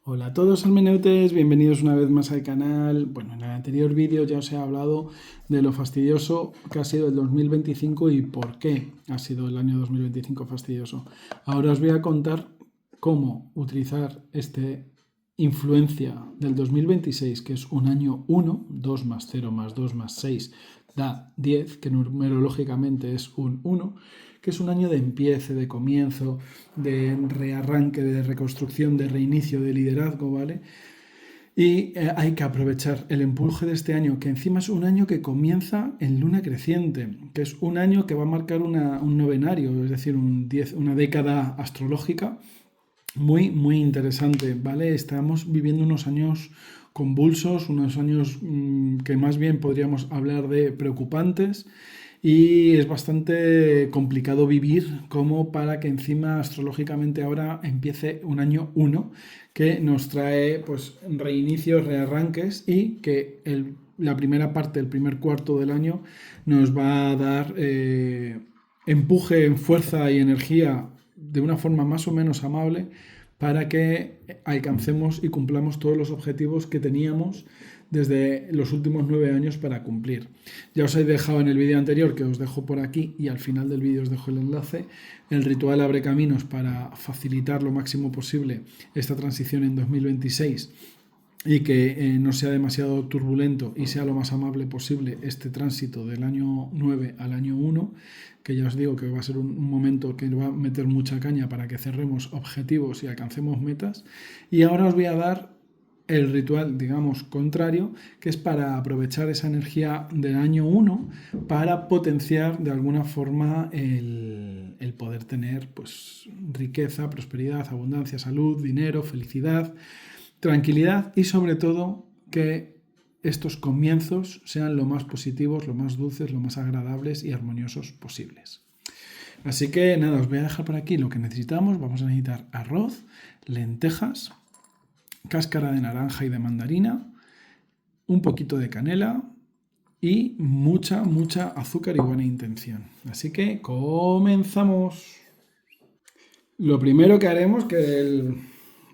Hola a todos almeneutes, bienvenidos una vez más al canal. Bueno, en el anterior vídeo ya os he hablado de lo fastidioso que ha sido el 2025 y por qué ha sido el año 2025 fastidioso. Ahora os voy a contar cómo utilizar esta influencia del 2026, que es un año 1, 2 más 0 más 2 más 6 da 10, que numerológicamente es un 1, que es un año de empiece, de comienzo, de rearranque, de reconstrucción, de reinicio, de liderazgo, ¿vale? Y hay que aprovechar el empuje de este año, que encima es un año que comienza en luna creciente, que es un año que va a marcar un novenario, es decir, una década astrológica muy interesante, ¿vale? Estamos viviendo unos años convulsos, unos años que más bien podríamos hablar de preocupantes y es bastante complicado vivir como para que encima astrológicamente ahora empiece un año 1 que nos trae pues reinicios, rearranques y que la primera parte, el primer cuarto del año nos va a dar empuje, fuerza y energía de una forma más o menos amable para que alcancemos y cumplamos todos los objetivos que teníamos desde los últimos 9 años para cumplir. Ya os he dejado en el vídeo anterior, que os dejo por aquí y al final del vídeo os dejo el enlace, el ritual Abre Caminos para facilitar lo máximo posible esta transición en 2026 y que no sea demasiado turbulento y sea lo más amable posible este tránsito del año 9 al año 1, que ya os digo que va a ser un momento que va a meter mucha caña para que cerremos objetivos y alcancemos metas. Y ahora os voy a dar el ritual, digamos, contrario, que es para aprovechar esa energía del año 1 para potenciar de alguna forma el poder tener pues, riqueza, prosperidad, abundancia, salud, dinero, felicidad, tranquilidad y sobre todo que estos comienzos sean lo más positivos, lo más dulces, lo más agradables y armoniosos posibles. Así que nada, os voy a dejar por aquí lo que necesitamos. Vamos a necesitar arroz, lentejas, cáscara de naranja y de mandarina, un poquito de canela y mucha azúcar y buena intención. Así que comenzamos. Lo primero que haremos, que el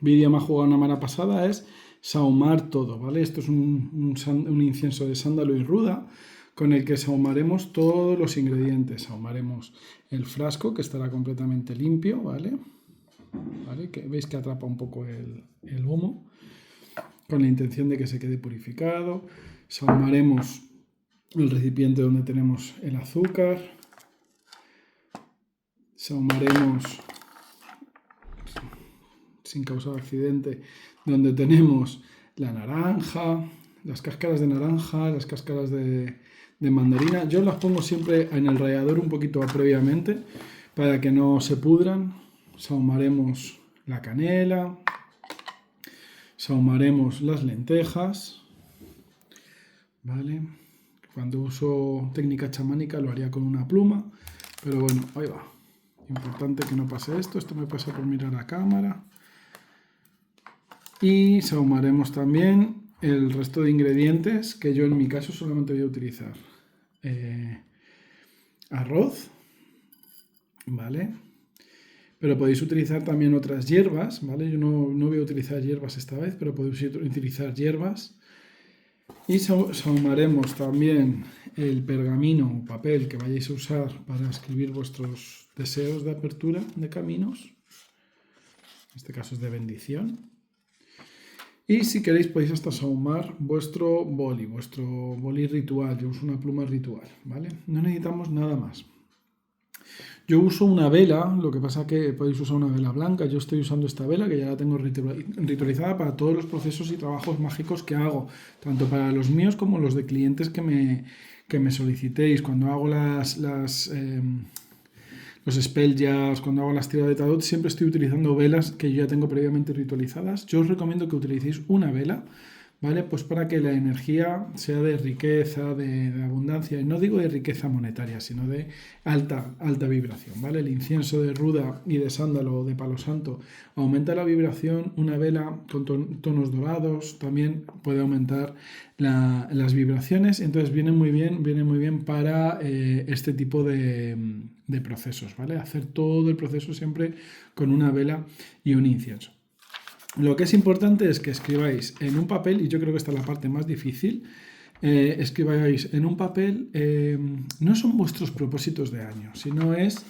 vídeo me ha jugado una mala pasada, es sahumar todo, ¿vale? Esto es un incienso de sándalo y ruda con el que sahumaremos todos los ingredientes. Sahumaremos el frasco, que estará completamente limpio, ¿vale? ¿Vale? Que veis que atrapa un poco el humo, con la intención de que se quede purificado. Sahumaremos el recipiente donde tenemos el azúcar. Sahumaremos sin causar accidente, donde tenemos la naranja, las cáscaras de naranja, las cáscaras de mandarina. Yo las pongo siempre en el rallador un poquito previamente para que no se pudran. Sahumaremos la canela, sahumaremos las lentejas, ¿vale? Cuando uso técnica chamánica lo haría con una pluma, pero bueno, ahí va. Importante que no pase esto, esto me pasa por mirar a cámara. Y sahumaremos también el resto de ingredientes que yo en mi caso solamente voy a utilizar. Arroz, ¿vale? Pero podéis utilizar también otras hierbas, ¿vale? Yo no voy a utilizar hierbas esta vez, pero podéis utilizar hierbas. Y sahumaremos también el pergamino o papel que vayáis a usar para escribir vuestros deseos de apertura de caminos. En este caso es de bendición. Y si queréis podéis hasta sahumar vuestro boli ritual. Yo uso una pluma ritual, ¿vale? No necesitamos nada más. Yo uso una vela, lo que pasa que podéis usar una vela blanca. Yo estoy usando esta vela que ya la tengo ritualizada para todos los procesos y trabajos mágicos que hago, tanto para los míos como los de clientes que me solicitéis. Cuando hago los spell jars, cuando hago las tiradas de tarot, siempre estoy utilizando velas que yo ya tengo previamente ritualizadas. Yo os recomiendo que utilicéis una vela, ¿vale? Pues para que la energía sea de riqueza, de abundancia, y no digo de riqueza monetaria, sino de alta vibración, ¿vale? El incienso de ruda y de sándalo o de palo santo aumenta la vibración, una vela con tonos dorados también puede aumentar las vibraciones, entonces viene muy bien para este tipo de procesos, ¿vale? Hacer todo el proceso siempre con una vela y un incienso. Lo que es importante es que escribáis en un papel, y yo creo que esta es la parte más difícil, escribáis en un papel, no son vuestros propósitos de año, sino es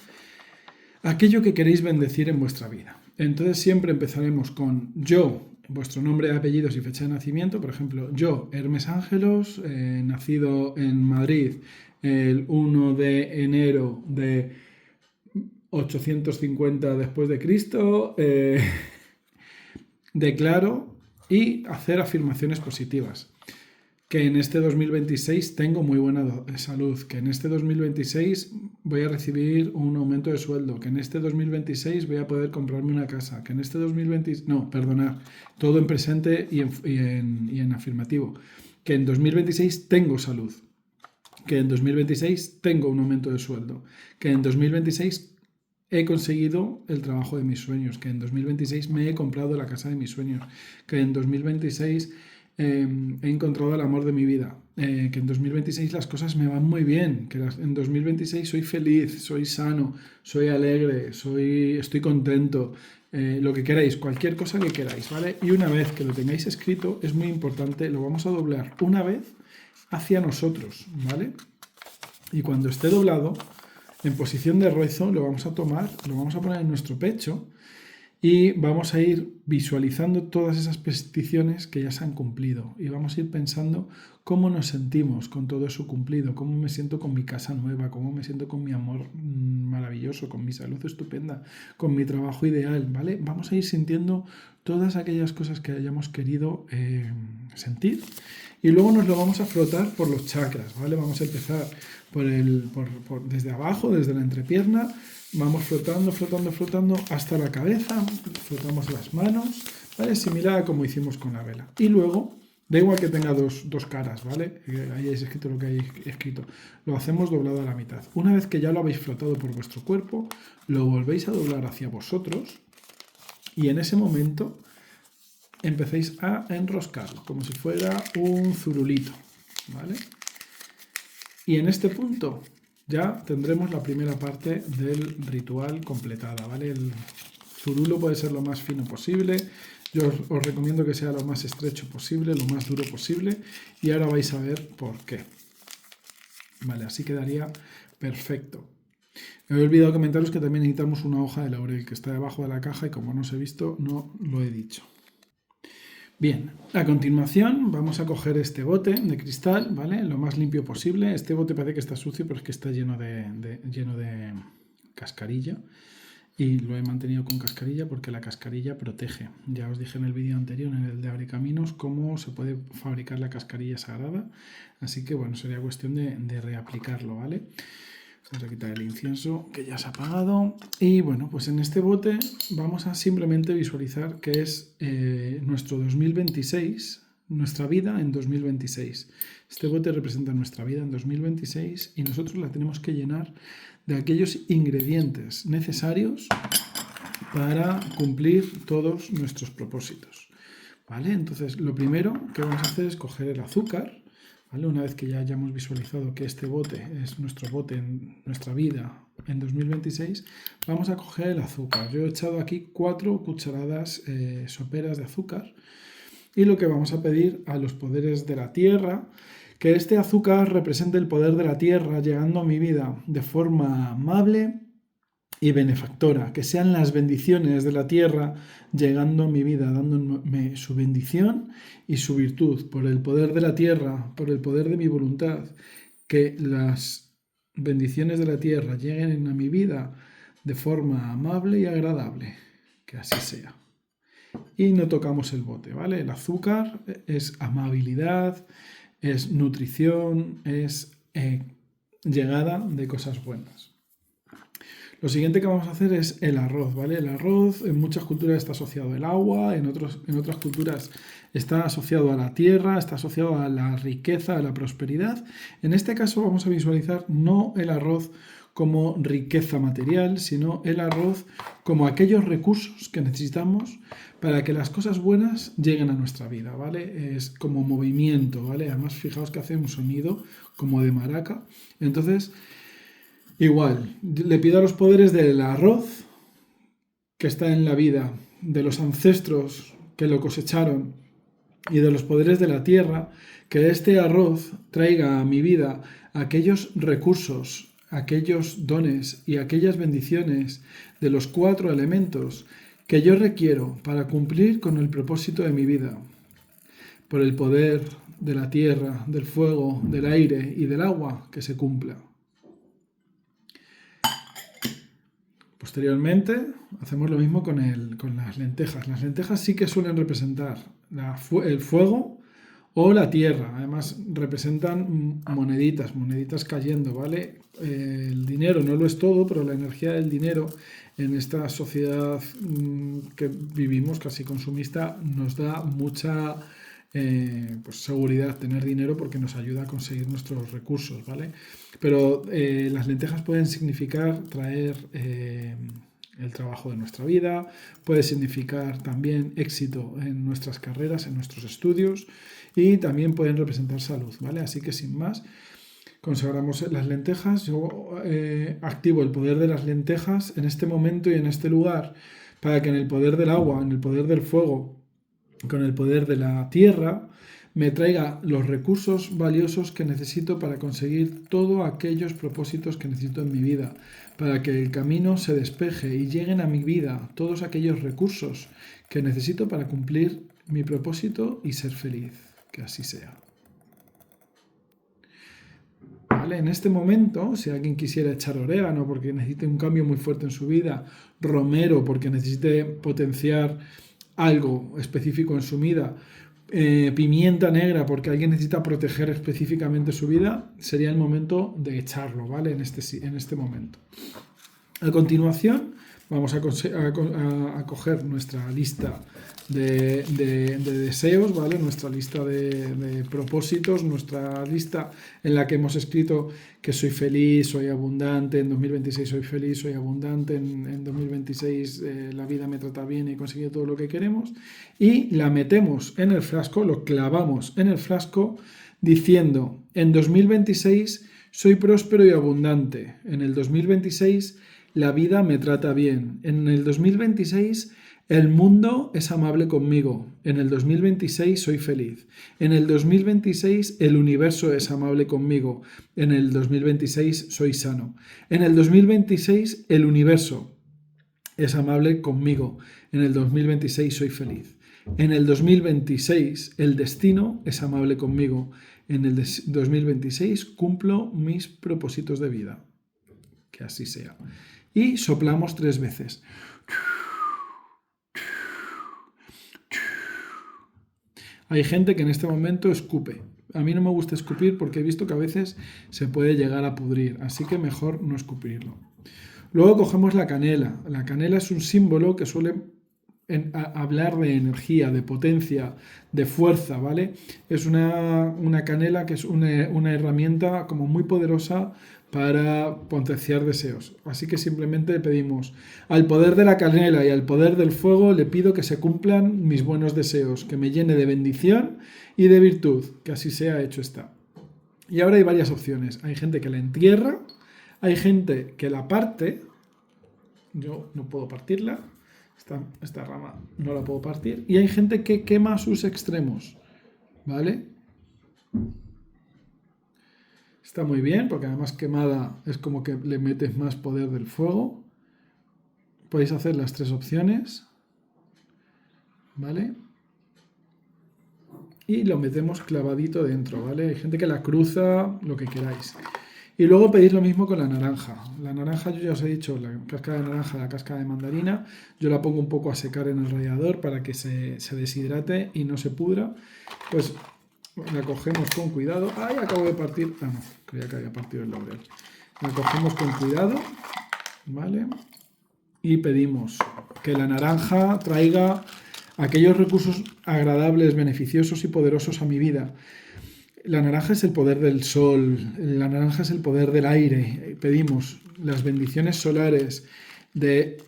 aquello que queréis bendecir en vuestra vida. Entonces siempre empezaremos con yo, vuestro nombre, apellidos y fecha de nacimiento. Por ejemplo, yo, Hermes Ángelos, nacido en Madrid el 1 de enero de 850 después de Cristo, declaro y hacer afirmaciones positivas. Que en este 2026 tengo muy buena salud, que en este 2026 voy a recibir un aumento de sueldo, que en este 2026 voy a poder comprarme una casa, que en este 2026... No, perdonad, todo en presente y en afirmativo. Que en 2026 tengo salud, que en 2026 tengo un aumento de sueldo, que en 2026 he conseguido el trabajo de mis sueños, que en 2026 me he comprado la casa de mis sueños, que en 2026 he encontrado el amor de mi vida, que en 2026 las cosas me van muy bien, que en 2026 soy feliz, soy sano, soy alegre, estoy contento, lo que queráis, cualquier cosa que queráis, ¿vale? Y una vez que lo tengáis escrito, es muy importante, lo vamos a doblar una vez hacia nosotros, ¿vale? Y cuando esté doblado, en posición de rezo, lo vamos a tomar, lo vamos a poner en nuestro pecho y vamos a ir visualizando todas esas peticiones que ya se han cumplido y vamos a ir pensando cómo nos sentimos con todo eso cumplido, cómo me siento con mi casa nueva, cómo me siento con mi amor maravilloso, con mi salud estupenda, con mi trabajo ideal, ¿vale? Vamos a ir sintiendo todas aquellas cosas que hayamos querido sentir y luego nos lo vamos a frotar por los chakras, ¿vale? Vamos a empezar desde abajo, desde la entrepierna. Vamos flotando, flotando, flotando hasta la cabeza, frotamos las manos, ¿vale? Similar a como hicimos con la vela. Y luego, da igual que tenga dos caras, ¿vale? Que hayáis escrito lo que hayáis escrito. Lo hacemos doblado a la mitad. Una vez que ya lo habéis flotado por vuestro cuerpo, lo volvéis a doblar hacia vosotros y en ese momento empecéis a enroscarlo, como si fuera un zurulito, ¿vale? Y en este punto ya tendremos la primera parte del ritual completada, ¿vale? El zurulo puede ser lo más fino posible. Yo os recomiendo que sea lo más estrecho posible, lo más duro posible. Y ahora vais a ver por qué. Vale, así quedaría perfecto. Me he olvidado comentaros que también necesitamos una hoja de laurel que está debajo de la caja y como no os he visto, no lo he dicho. Bien, a continuación vamos a coger este bote de cristal, ¿vale? Lo más limpio posible. Este bote parece que está sucio, pero es que está lleno de cascarilla. Y lo he mantenido con cascarilla porque la cascarilla protege. Ya os dije en el vídeo anterior, en el de Abre Caminos, cómo se puede fabricar la cascarilla sagrada. Así que bueno, sería cuestión de reaplicarlo, ¿vale? Vamos a quitar el incienso que ya se ha apagado. Y bueno, pues en este bote vamos a simplemente visualizar que es nuestro 2026, nuestra vida en 2026. Este bote representa nuestra vida en 2026 y nosotros la tenemos que llenar de aquellos ingredientes necesarios para cumplir todos nuestros propósitos. ¿Vale? Entonces, lo primero que vamos a hacer es coger el azúcar. ¿Vale? Una vez que ya hayamos visualizado que este bote es nuestro bote en nuestra vida en 2026, vamos a coger el azúcar. Yo he echado aquí 4 cucharadas soperas de azúcar y lo que vamos a pedir a los poderes de la tierra, que este azúcar represente el poder de la tierra llegando a mi vida de forma amable y benefactora, que sean las bendiciones de la tierra llegando a mi vida, dándome su bendición y su virtud, por el poder de la tierra, por el poder de mi voluntad, que las bendiciones de la tierra lleguen a mi vida de forma amable y agradable, que así sea. Y no tocamos el bote, ¿vale? El azúcar es amabilidad, es nutrición, es llegada de cosas buenas. Lo siguiente que vamos a hacer es el arroz, ¿vale? El arroz en muchas culturas está asociado al agua, en otras culturas está asociado a la tierra, está asociado a la riqueza, a la prosperidad. En este caso vamos a visualizar no el arroz como riqueza material, sino el arroz como aquellos recursos que necesitamos para que las cosas buenas lleguen a nuestra vida, ¿vale? Es como movimiento, ¿vale? Además, fijaos que hace un sonido como de maraca. Entonces, igual, le pido a los poderes del arroz que está en la vida, de los ancestros que lo cosecharon y de los poderes de la tierra, que este arroz traiga a mi vida aquellos recursos, aquellos dones y aquellas bendiciones de los 4 elementos que yo requiero para cumplir con el propósito de mi vida. Por el poder de la tierra, del fuego, del aire y del agua, que se cumpla. Posteriormente, hacemos lo mismo con las lentejas. Las lentejas sí que suelen representar el fuego o la tierra. Además, representan moneditas cayendo, ¿vale? El dinero no lo es todo, pero la energía del dinero en esta sociedad que vivimos, casi consumista, nos da mucha seguridad tener dinero porque nos ayuda a conseguir nuestros recursos, ¿vale? Pero las lentejas pueden significar traer el trabajo de nuestra vida, puede significar también éxito en nuestras carreras, en nuestros estudios y también pueden representar salud, ¿vale? Así que sin más, consagramos las lentejas. Yo activo el poder de las lentejas en este momento y en este lugar para que en el poder del agua, en el poder del fuego, con el poder de la tierra, me traiga los recursos valiosos que necesito para conseguir todos aquellos propósitos que necesito en mi vida, para que el camino se despeje y lleguen a mi vida todos aquellos recursos que necesito para cumplir mi propósito y ser feliz. Que así sea. ¿Vale? En este momento, si alguien quisiera echar orégano porque necesite un cambio muy fuerte en su vida, romero porque necesite potenciar algo específico en su vida, pimienta negra porque alguien necesita proteger específicamente su vida, sería el momento de echarlo, ¿vale? En este momento. A continuación, vamos a coger nuestra lista de deseos, ¿vale? Nuestra lista de propósitos, nuestra lista en la que hemos escrito que soy feliz, soy abundante, en 2026 soy feliz, soy abundante, en 2026 la vida me trata bien y he conseguido todo lo que queremos, y la metemos en el frasco, lo clavamos en el frasco diciendo, en 2026 soy próspero y abundante, en el 2026 la vida me trata bien, en el 2026 el mundo es amable conmigo. En el 2026 soy feliz. En el 2026 el universo es amable conmigo. En el 2026 soy sano. En el 2026 el universo es amable conmigo. En el 2026 soy feliz. En el 2026 el destino es amable conmigo. En el 2026 cumplo mis propósitos de vida. Que así sea. Y soplamos 3 veces. Hay gente que en este momento escupe. A mí no me gusta escupir porque he visto que a veces se puede llegar a pudrir, así que mejor no escupirlo. Luego cogemos la canela. La canela es un símbolo que suele hablar de energía, de potencia, de fuerza, ¿vale? Es una canela que es una herramienta como muy poderosa para potenciar deseos. Así que simplemente pedimos al poder de la canela y al poder del fuego, le pido que se cumplan mis buenos deseos, que me llene de bendición y de virtud, que así sea, hecho está. Y ahora hay varias opciones. Hay gente que la entierra, hay gente que la parte. Yo no puedo partirla. Esta rama no la puedo partir. Y hay gente que quema sus extremos, ¿vale? Está muy bien, porque además quemada es como que le metes más poder del fuego. Podéis hacer las 3 opciones, ¿vale? Y lo metemos clavadito dentro, ¿vale? Hay gente que la cruza, lo que queráis. Y luego pedís lo mismo con la naranja. La naranja, yo ya os he dicho, la cáscara de naranja, la cáscara de mandarina, yo la pongo un poco a secar en el rallador para que se deshidrate y no se pudra. Pues la cogemos con cuidado. ¡Ay, acabo de partir! Ah, no, creía que había partido el laurel. La cogemos con cuidado, ¿vale? Y pedimos que la naranja traiga aquellos recursos agradables, beneficiosos y poderosos a mi vida. La naranja es el poder del sol, la naranja es el poder del aire. Pedimos las bendiciones solares de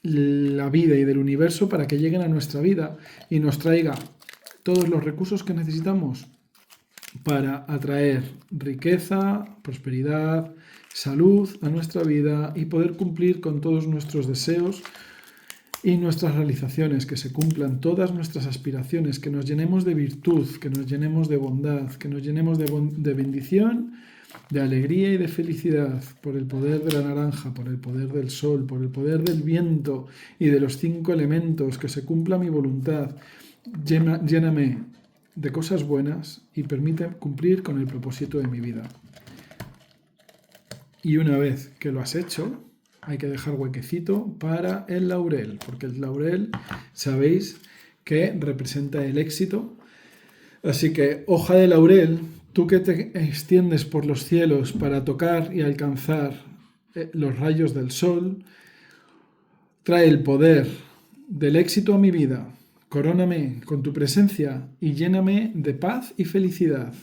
la vida y del universo para que lleguen a nuestra vida y nos traiga todos los recursos que necesitamos para atraer riqueza, prosperidad, salud a nuestra vida y poder cumplir con todos nuestros deseos y nuestras realizaciones, que se cumplan todas nuestras aspiraciones, que nos llenemos de virtud, que nos llenemos de bondad, que nos llenemos de bendición, de alegría y de felicidad, por el poder de la naranja, por el poder del sol, por el poder del viento y de los 5 elementos, que se cumpla mi voluntad. Lléname de cosas buenas y permite cumplir con el propósito de mi vida. Y una vez que lo has hecho, hay que dejar huequecito para el laurel, porque el laurel, sabéis que representa el éxito. Así que, hoja de laurel, tú que te extiendes por los cielos para tocar y alcanzar los rayos del sol, trae el poder del éxito a mi vida. Coróname con tu presencia y lléname de paz y felicidad.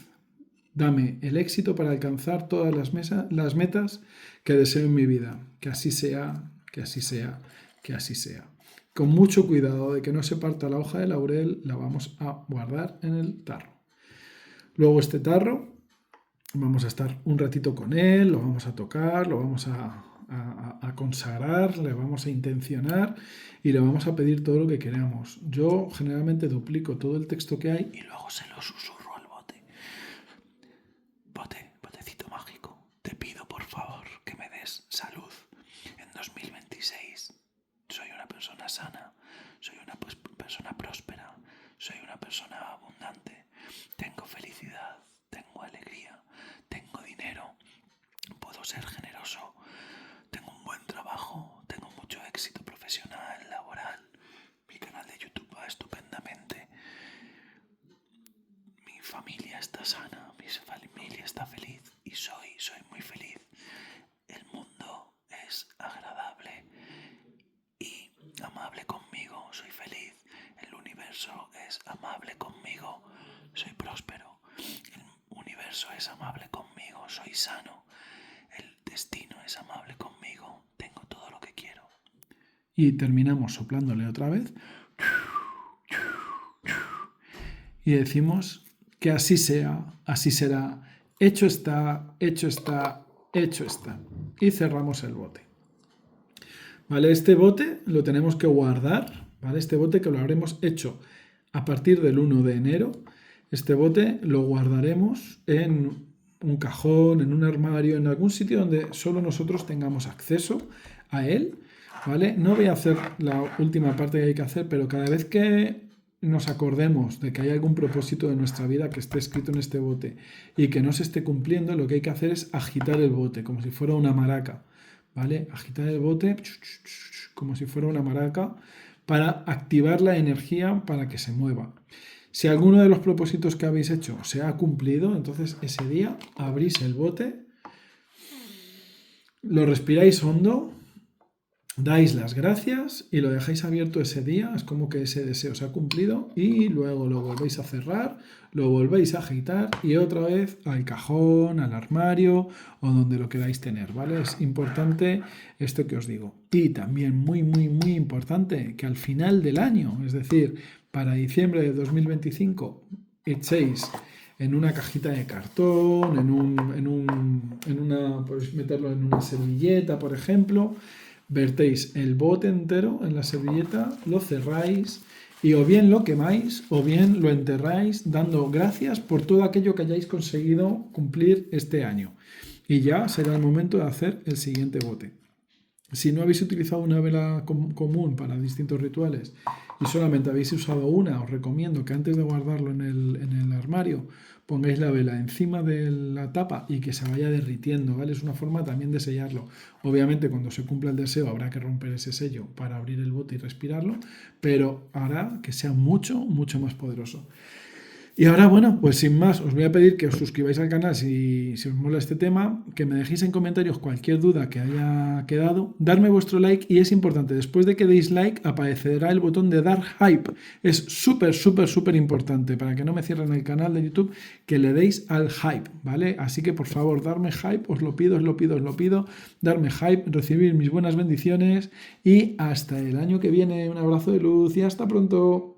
Dame el éxito para alcanzar todas las metas que deseo en mi vida. Que así sea, que así sea, que así sea. Con mucho cuidado de que no se parta la hoja de laurel, la vamos a guardar en el tarro. Luego este tarro, vamos a estar un ratito con él, lo vamos a tocar, lo vamos a consagrar, le vamos a intencionar y le vamos a pedir todo lo que queramos. Yo generalmente duplico todo el texto que hay y luego se lo susurro al bote. Botecito mágico, te pido por favor que me des salud en 2026. Soy una persona sana, soy una persona próspera, soy una persona abundante, tengo felicidad, tengo alegría, tengo dinero, puedo ser generoso, tengo un buen trabajo, tengo mucho éxito profesional, laboral, mi canal de YouTube va estupendamente, mi familia está sana, mi familia está feliz y soy muy feliz. El mundo es agradable y amable conmigo, soy feliz. El universo es amable conmigo, soy próspero. El universo es amable conmigo, soy sano. El destino es amable conmigo, tengo todo lo que quiero. Y terminamos soplándole otra vez. Y decimos que así sea, así será. Hecho está, hecho está, hecho está. Y cerramos el bote. ¿Vale? Este bote lo tenemos que guardar, ¿vale? Este bote que lo habremos hecho a partir del 1 de enero. Este bote lo guardaremos en un cajón, en un armario, en algún sitio donde solo nosotros tengamos acceso a él, ¿vale? No voy a hacer la última parte que hay que hacer, pero cada vez que nos acordemos de que hay algún propósito de nuestra vida que esté escrito en este bote y que no se esté cumpliendo, lo que hay que hacer es agitar el bote, como si fuera una maraca, ¿vale? Agitar el bote como si fuera una maraca para activar la energía para que se mueva. Si alguno de los propósitos que habéis hecho se ha cumplido, entonces ese día abrís el bote, lo respiráis hondo, dais las gracias y lo dejáis abierto ese día, es como que ese deseo se ha cumplido y luego lo volvéis a cerrar, lo volvéis a agitar y otra vez al cajón, al armario o donde lo queráis tener, ¿vale? Es importante esto que os digo. Y también muy, muy, muy importante que al final del año, es decir, para diciembre de 2025, echéis en una cajita de cartón, podéis meterlo en una servilleta, por ejemplo. Vertéis el bote entero en la servilleta, lo cerráis y o bien lo quemáis o bien lo enterráis dando gracias por todo aquello que hayáis conseguido cumplir este año. Y ya será el momento de hacer el siguiente bote. Si no habéis utilizado una vela común para distintos rituales y solamente habéis usado una, os recomiendo que antes de guardarlo en el armario pongáis la vela encima de la tapa y que se vaya derritiendo, ¿vale? Es una forma también de sellarlo. Obviamente cuando se cumpla el deseo habrá que romper ese sello para abrir el bote y respirarlo, pero hará que sea mucho, mucho más poderoso. Y ahora, bueno, pues sin más, os voy a pedir que os suscribáis al canal si os mola este tema, que me dejéis en comentarios cualquier duda que haya quedado, darme vuestro like y es importante, después de que deis like aparecerá el botón de dar hype. Es súper, súper, súper importante para que no me cierren el canal de YouTube, que le deis al hype, ¿vale? Así que por favor, darme hype, os lo pido, os lo pido, os lo pido, darme hype, recibir mis buenas bendiciones y hasta el año que viene. Un abrazo de luz y hasta pronto.